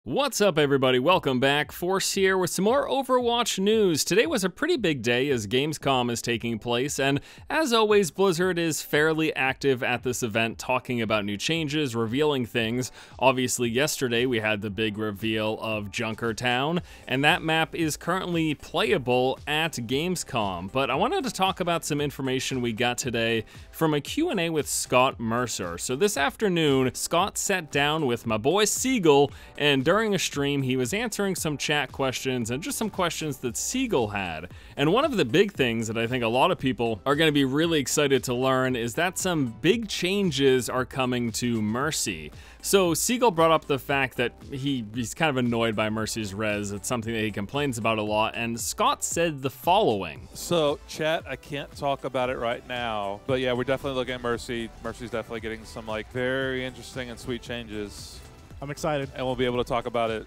What's up, everybody? Welcome back. Force here with some more Overwatch news. Today was a pretty big day as Gamescom is taking place, and as always, Blizzard is fairly active at this event, talking about new changes, revealing things. Obviously, yesterday we had the big reveal of Junkertown, and that map is currently playable at Gamescom. But I wanted to talk about some information we got today from a Q&A with Scott Mercer. So this afternoon, Scott sat down with my boy Siegel, and during a stream, he was answering some chat questions and just some questions that Siegel had. And one of the big things that I think a lot of people are going to be really excited to learn is that some big changes are coming to Mercy. So Siegel brought up the fact that he's kind of annoyed by Mercy's res. It's something that he complains about a lot, and Scott said the following. So, chat, I can't talk about it right now, but yeah, we're definitely looking at Mercy. Mercy's definitely getting some very interesting and sweet changes. I'm excited. And we'll be able to talk about it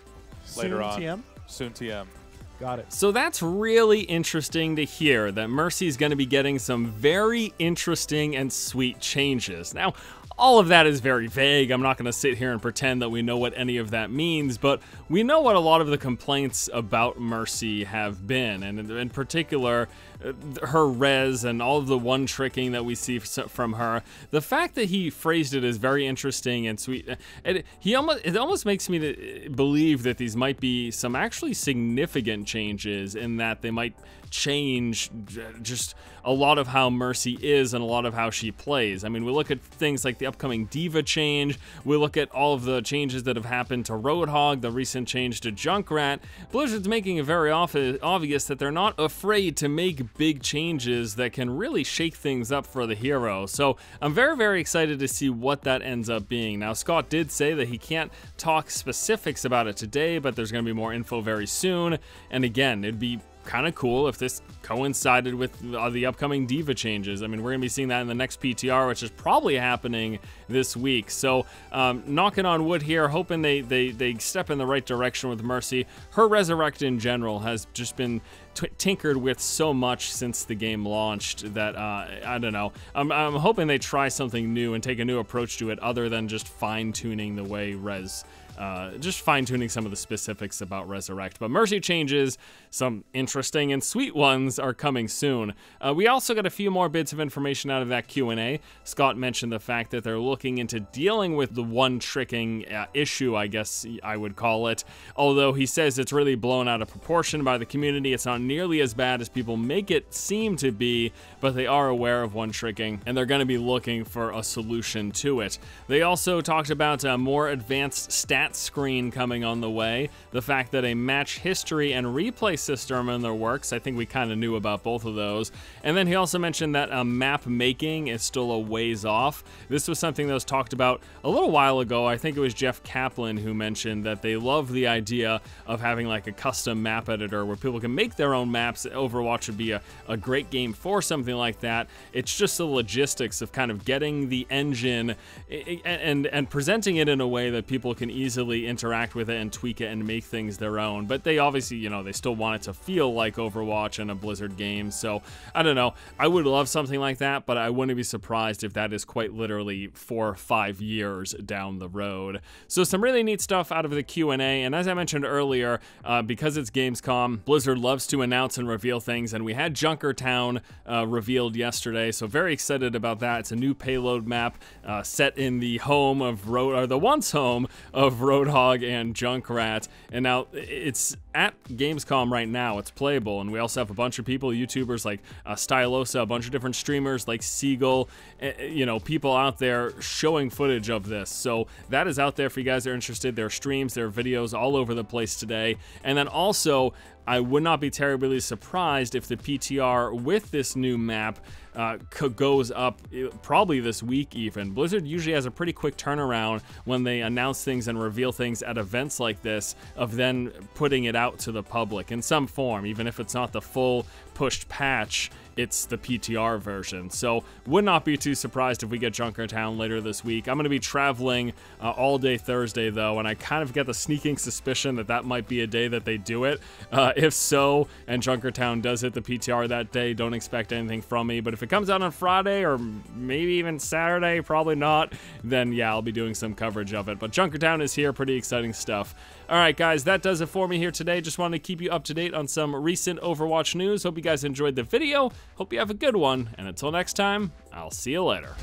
later on. TM? Soon TM. Got it. So that's really interesting to hear that Mercy's going to be getting some very interesting and sweet changes. Now, all of that is very vague. I'm not going to sit here and pretend that we know what any of that means, but we know what a lot of the complaints about Mercy have been, and in particular, her res and all of the one-tricking that we see from her. The fact that he phrased it as very interesting and sweet, it almost makes me believe that these might be some actually significant changes, in that they might change just a lot of how Mercy is and a lot of how she plays. I mean, we look at things like the upcoming Diva change, we look at all of the changes that have happened to Roadhog, the recent change to Junkrat. Blizzard's making it very obvious that they're not afraid to make big changes that can really shake things up for the hero. So I'm very, very excited to see what that ends up being. Now, Scott did say that he can't talk specifics about it today, but there's going to be more info very soon. And again, it'd be kind of cool if this coincided with the upcoming Diva changes. I mean, we're gonna be seeing that in the next PTR, which is probably happening this week. So knocking on wood here, hoping they step in the right direction with Mercy. Her Resurrect in general has just been tinkered with so much since the game launched that I don't know. I'm hoping they try something new and take a new approach to it, other than just fine-tuning the way just fine-tuning some of the specifics about Resurrect. But Mercy changes, some interesting and sweet ones, are coming soon. We also got a few more bits of information out of that Q&A. Scott mentioned the fact that they're looking into dealing with the one-tricking issue, I guess I would call it. Although he says it's really blown out of proportion by the community. It's not nearly as bad as people make it seem to be, but they are aware of one-tricking, and they're going to be looking for a solution to it. They also talked about a more advanced stat screen coming on the way, the fact that a match history and replay system in the works. I think we kind of knew about both of those. And then he also mentioned that map making is still a ways off. This was something that was talked about a little while ago. I think it was Jeff Kaplan who mentioned that they love the idea of having like a custom map editor where people can make their own maps. Overwatch would be a great game for something like that. It's just the logistics of kind of getting the engine and presenting it in a way that people can easily interact with it and tweak it and make things their own. But they obviously, you know, they still want it to feel like Overwatch and a Blizzard game. So I don't know. I would love something like that, but I wouldn't be surprised if that is quite literally 4 or 5 years down the road. So some really neat stuff out of the Q&A. And as I mentioned earlier, because it's Gamescom, Blizzard loves to announce and reveal things. And we had Junkertown revealed yesterday. So very excited about that. It's a new payload map set in the home of the once home of Roadhog and Junkrat, and now it's at Gamescom right now. It's playable, and we also have a bunch of people, YouTubers like Stylosa, a bunch of different streamers like Siegel, you know, people out there showing footage of this. So that is out there for you guys that are interested. There are streams, there are videos all over the place today. And then also, I would not be terribly surprised if the PTR with this new map goes up probably this week even. Blizzard usually has a pretty quick turnaround when they announce things and reveal things at events like this, of then putting it out to the public in some form, even if it's not the full pushed patch. it's the PTR version. So would not be too surprised if we get Junkertown later this week. I'm going to be traveling all day Thursday though, and I kind of get the sneaking suspicion that that might be a day that they do it. If so, and Junkertown does hit the PTR that day, don't expect anything from me. But if it comes out on Friday or maybe even Saturday, probably not, then yeah, I'll be doing some coverage of it. But Junkertown is here, pretty exciting stuff. Alright guys, that does it for me here today. Just wanted to keep you up to date on some recent Overwatch news. Hope you guys enjoyed the video. Hope you have a good one, and until next time, I'll see you later.